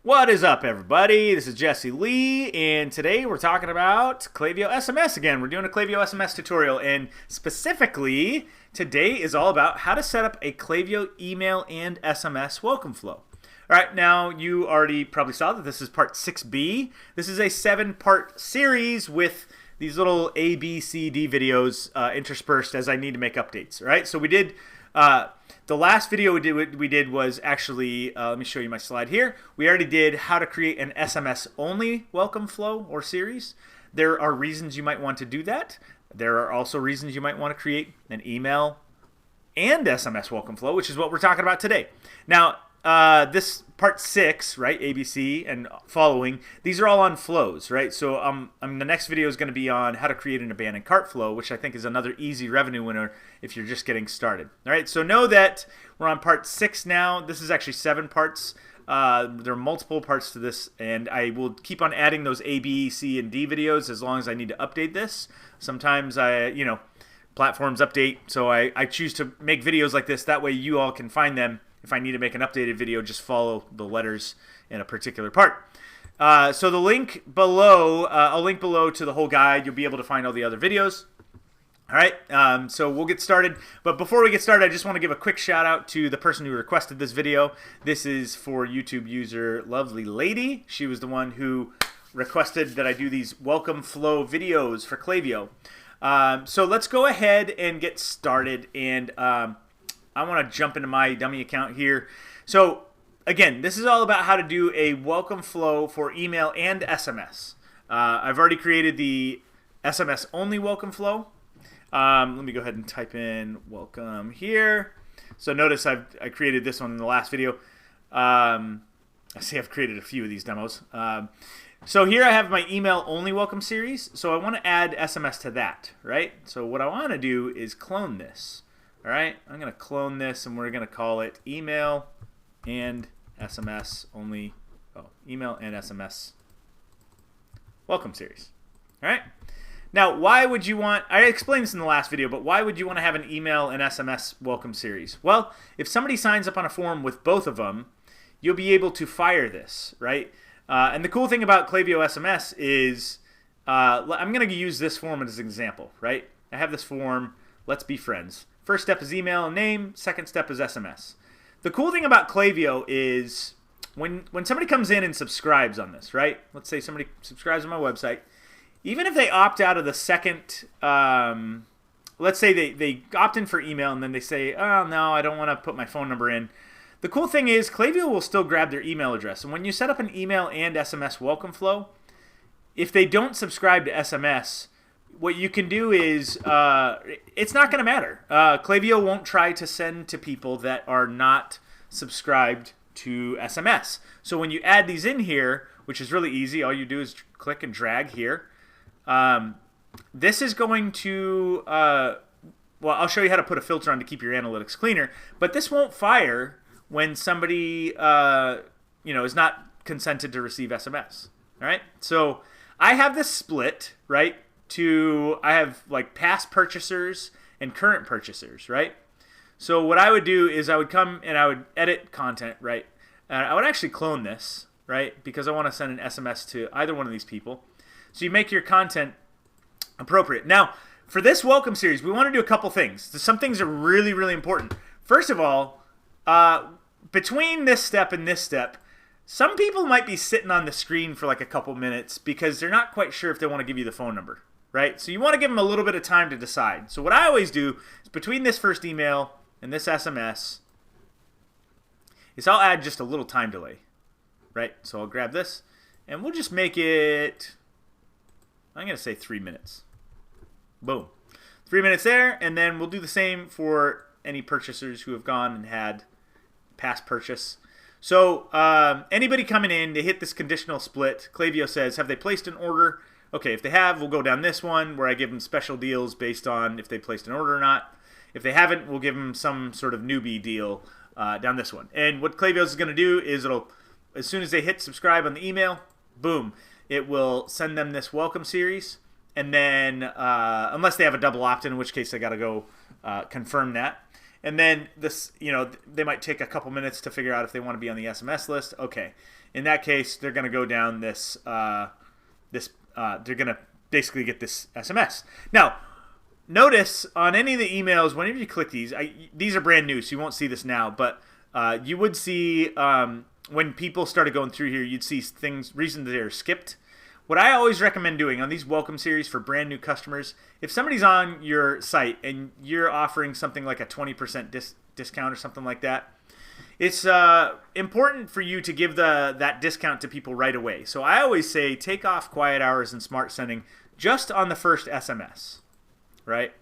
What is up, everybody? This is Jesse Lee, and today we're talking about Klaviyo SMS again. We're doing a Klaviyo SMS tutorial, and specifically, today is all about how to set up a Klaviyo email and SMS welcome flow. All right, now you already probably saw that this is part 6B. This is a 7-part series with these little A, B, C, D videos interspersed as I need to make updates. All right, so we did... the last video we did was actually, let me show you my slide here. We already did how to create an SMS only welcome flow or series. There are reasons you might want to do that. There are also reasons you might want to create an email and SMS welcome flow, which is what we're talking about today. Now, this part 6, right, ABC and following, these are all on flows, right? So the next video is going to be on how to create an abandoned cart flow, which I think is another easy revenue winner if you're just getting started. All right, so know that we're on part 6 now. This is actually 7 parts. There are multiple parts to this, and I will keep on adding those A, B, C, and D videos as long as I need to update this. Sometimes platforms update, so I choose to make videos like this. That way you all can find them. If I need to make an updated video, just follow the letters in a particular part. So the link below, I'll link below to the whole guide. You'll be able to find all the other videos. All right, so we'll get started. But before we get started, I just want to give a quick shout out to the person who requested this video. This is for YouTube user Lovely Lady. She was the one who requested that I do these welcome flow videos for Klaviyo. So let's go ahead and get started. And I want to jump into my dummy account here. So again, this is all about how to do a welcome flow for email and SMS. I've already created the SMS only welcome flow. Let me go ahead and type in welcome here. So notice I created this one in the last video. I see I've created a few of these demos. So here I have my email only welcome series. So I want to add SMS to that, right? So what I want to do is clone this. All right, I'm going to clone this, and we're going to call it email and SMS only. Oh, email and SMS welcome series. All right. Now, why would you want, I explained this in the last video, but why would you want to have an email and SMS welcome series? Well, if somebody signs up on a form with both of them, you'll be able to fire this, right? And the cool thing about Klaviyo SMS is, I'm going to use this form as an example, right? I have this form, let's be friends. First step is email and name, second step is SMS. The cool thing about Klaviyo is when somebody comes in and subscribes on this, right? Let's say somebody subscribes on my website. Even if they opt out of the second, let's say they opt in for email and then they say, oh, no, I don't want to put my phone number in. The cool thing is Klaviyo will still grab their email address. And when you set up an email and SMS welcome flow, if they don't subscribe to SMS, what you can do is, it's not going to matter. Klaviyo won't try to send to people that are not subscribed to SMS. So when you add these in here, which is really easy, all you do is click and drag here. This is going to, well, I'll show you how to put a filter on to keep your analytics cleaner, but this won't fire when somebody, is not consented to receive SMS. All right. So I have this split, right? I have like past purchasers and current purchasers, right? So what I would do is I would come and I would edit content, right? I would actually clone this, right? Because I want to send an SMS to either one of these people. So you make your content appropriate. Now, for this welcome series, we want to do a couple things. Some things are really, really important. First of all, between this step and this step, some people might be sitting on the screen for like a couple minutes because they're not quite sure if they want to give you the phone number, right? So you want to give them a little bit of time to decide. So what I always do is between this first email and this SMS is I'll add just a little time delay, right? So I'll grab this and we'll just make it, I'm going to say 3 minutes. Boom. 3 minutes there, and then we'll do the same for any purchasers who have gone and had past purchase. So anybody coming in, they hit this conditional split. Klaviyo says, have they placed an order? Okay, if they have, we'll go down this one where I give them special deals based on if they placed an order or not. If they haven't, we'll give them some sort of newbie deal down this one. And what Klaviyo is going to do is as soon as they hit subscribe on the email, boom, it will send them this welcome series. And then, unless they have a double opt-in, in which case they got to go confirm that. And then this, they might take a couple minutes to figure out if they want to be on the SMS list. Okay. in that case, they're going to go down this, they're going to basically get this SMS. Now, notice on any of the emails, whenever you click these, these are brand new, so you won't see this now, but you would see when people started going through here, you'd see reasons they're skipped. What I always recommend doing on these welcome series for brand new customers, if somebody's on your site and you're offering something like a 20% discount or something like that, it's important for you to give that discount to people right away. So I always say take off quiet hours and smart sending just on the first SMS, right?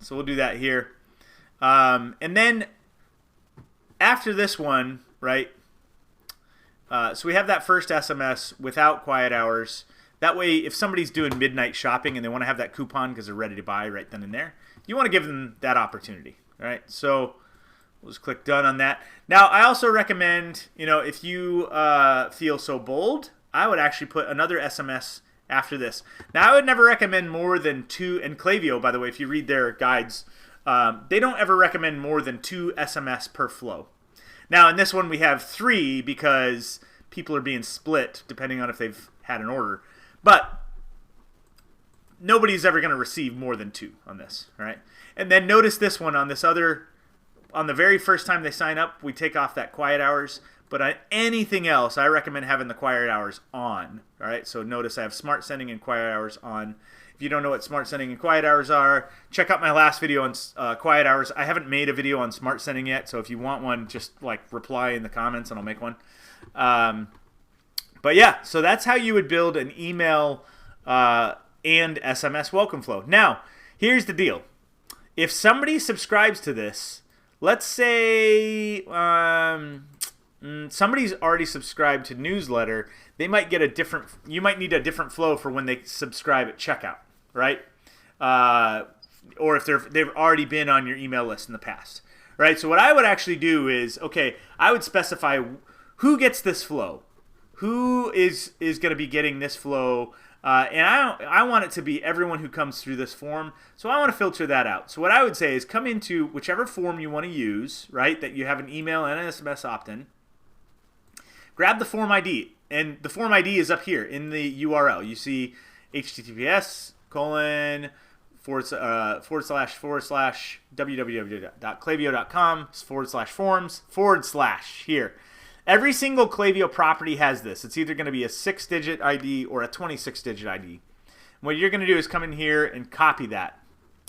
So we'll do that here. And then after this one, right, so we have that first SMS without quiet hours. That way, if somebody's doing midnight shopping and they want to have that coupon because they're ready to buy right then and there, you want to give them that opportunity, right? So we'll just click done on that. Now, I also recommend, if you feel so bold, I would actually put another SMS after this. Now, I would never recommend more than 2, and Klaviyo, by the way, if you read their guides, they don't ever recommend more than 2 SMS per flow. Now, in this one, we have 3 because people are being split depending on if they've had an order. But nobody's ever going to receive more than 2 on this, all right? And then notice this one on this other, on the very first time they sign up, we take off that quiet hours. But on anything else, I recommend having the quiet hours on, all right? So notice I have smart sending and quiet hours on. If you don't know what smart sending and quiet hours are, check out my last video on quiet hours. I haven't made a video on smart sending yet, so if you want one, just reply in the comments and I'll make one. But yeah, so that's how you would build an email and SMS welcome flow. Now, here's the deal. If somebody subscribes to this, let's say somebody's already subscribed to newsletter, they might get you might need a different flow for when they subscribe at checkout, right? Or if they've already been on your email list in the past, right? So what I would actually do is, okay, I would specify who gets this flow, who is going to be getting this flow, and I want it to be everyone who comes through this form, so I want to filter that out. So what I would say is come into whichever form you want to use, right, that you have an email and an SMS opt-in, grab the form ID, and the form ID is up here in the URL. You see https://www.klaviyo.com/forms/ here. Every single Klaviyo property has this. It's either going to be a 6-digit ID or a 26-digit ID. What you're going to do is come in here and copy that.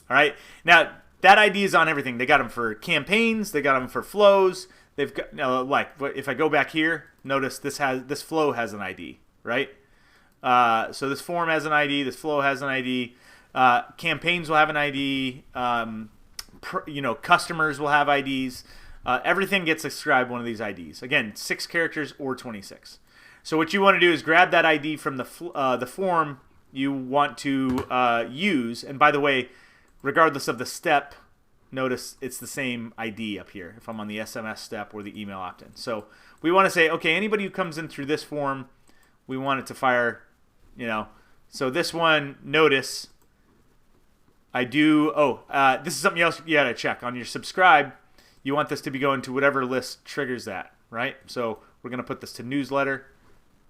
All right. Now that ID is on everything. They got them for campaigns. They got them for flows. They've got if I go back here, notice this flow has an ID, right? So this form has an ID. This flow has an ID. Campaigns will have an ID. Customers will have IDs. Everything gets ascribed one of these IDs. Again, 6 characters or 26. So what you want to do is grab that ID from the form you want to use. And by the way, regardless of the step, notice it's the same ID up here if I'm on the SMS step or the email opt-in. So we want to say, okay, anybody who comes in through this form, we want it to fire, So this one, notice I do, this is something else you got to check. On your subscribe, you want this to be going to whatever list triggers that, right? So we're going to put this to newsletter,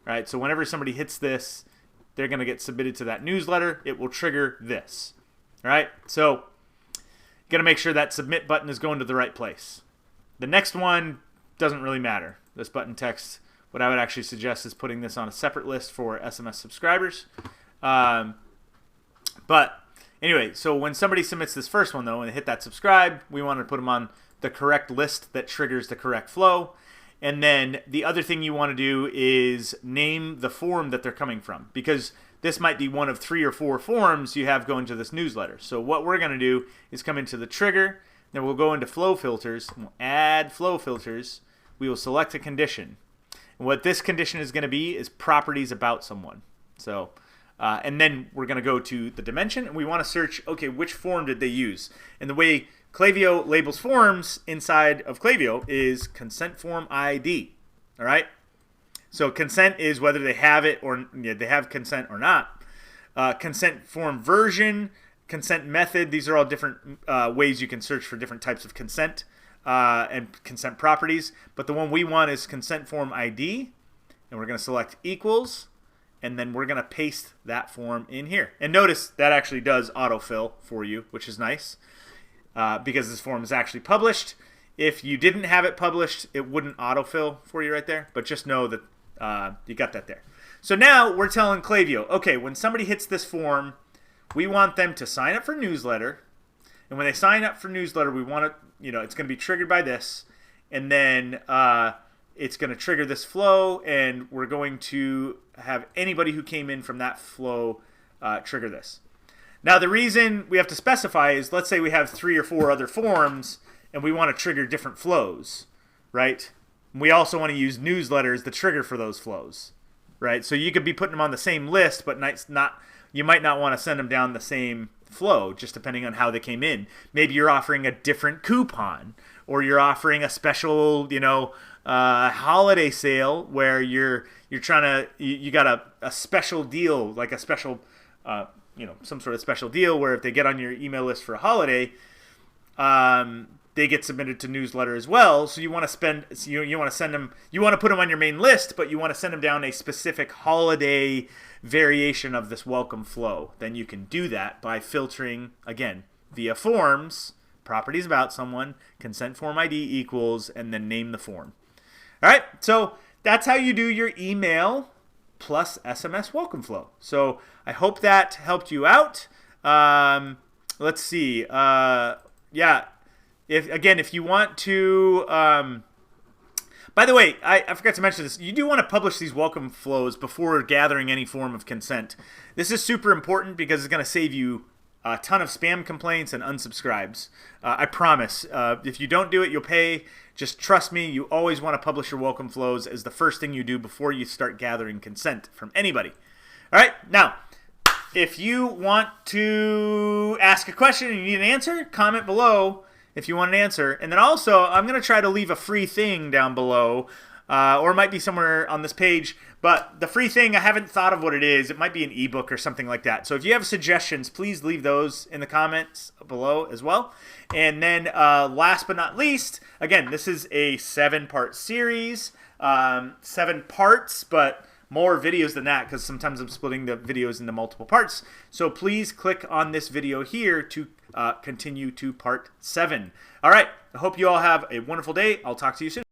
right? So whenever somebody hits this, they're going to get submitted to that newsletter. It will trigger this, all right? So got to make sure that submit button is going to the right place. The next one doesn't really matter. This button text, what I would actually suggest is putting this on a separate list for SMS subscribers. But anyway, so when somebody submits this first one, though, and they hit that subscribe, we want to put them on the correct list that triggers the correct flow. And then the other thing you want to do is name the form that they're coming from, because this might be one of 3 or 4 forms you have going to this newsletter. So what we're going to do is come into the trigger, then we'll go into flow filters, and we'll add flow filters. We will select a condition. And what this condition is going to be is properties about someone. So, and then we're going to go to the dimension, and we want to search, okay, which form did they use? And the way Klaviyo labels forms inside of Klaviyo is consent form ID, all right? So consent is whether they have it or they have consent or not. Consent form version, consent method, these are all different ways you can search for different types of consent. and consent properties, but the one we want is consent form ID, and we're going to select equals, and then we're going to paste that form in here. And notice that actually does autofill for you, which is nice because this form is actually published. If you didn't have it published, it wouldn't autofill for you right there, but just know that you got that there. So now we're telling Klaviyo, okay, when somebody hits this form, we want them to sign up for newsletter, and when they sign up for newsletter, we want it, it's going to be triggered by this, and then it's going to trigger this flow, and we're going to have anybody who came in from that flow trigger this. Now, the reason we have to specify is, let's say we have 3 or 4 other forms, and we want to trigger different flows, right? We also want to use newsletter as the trigger for those flows, right? So you could be putting them on the same list, but you might not want to send them down the same flow, just depending on how they came in. Maybe you're offering a different coupon, or you're offering a special, holiday sale where you're trying to you got a special deal, like a special some sort of special deal where if they get on your email list for a holiday, they get submitted to newsletter as well. So you want to you want to send them, you want to put them on your main list, but you want to send them down a specific holiday variation of this welcome flow. Then you can do that by filtering again via forms, properties about someone, consent form ID equals, and then name the form. All right, so that's how you do your email plus SMS welcome flow. So I hope that helped you out. Let's see. Yeah, if you want to, by the way, I forgot to mention this. You do want to publish these welcome flows before gathering any form of consent. This is super important because it's going to save you a ton of spam complaints and unsubscribes. I promise. If you don't do it, you'll pay. Just trust me, you always want to publish your welcome flows as the first thing you do before you start gathering consent from anybody. All right, now, if you want to ask a question and you need an answer, comment below if you want an answer. And then also, I'm going to try to leave a free thing down below, or it might be somewhere on this page. But the free thing, I haven't thought of what it is. It might be an ebook or something like that. So if you have suggestions, please leave those in the comments below as well. And then last but not least, again, this is a 7-part series, 7 parts, but more videos than that because sometimes I'm splitting the videos into multiple parts. So please click on this video here to continue to part 7. All right, I hope you all have a wonderful day. I'll talk to you soon.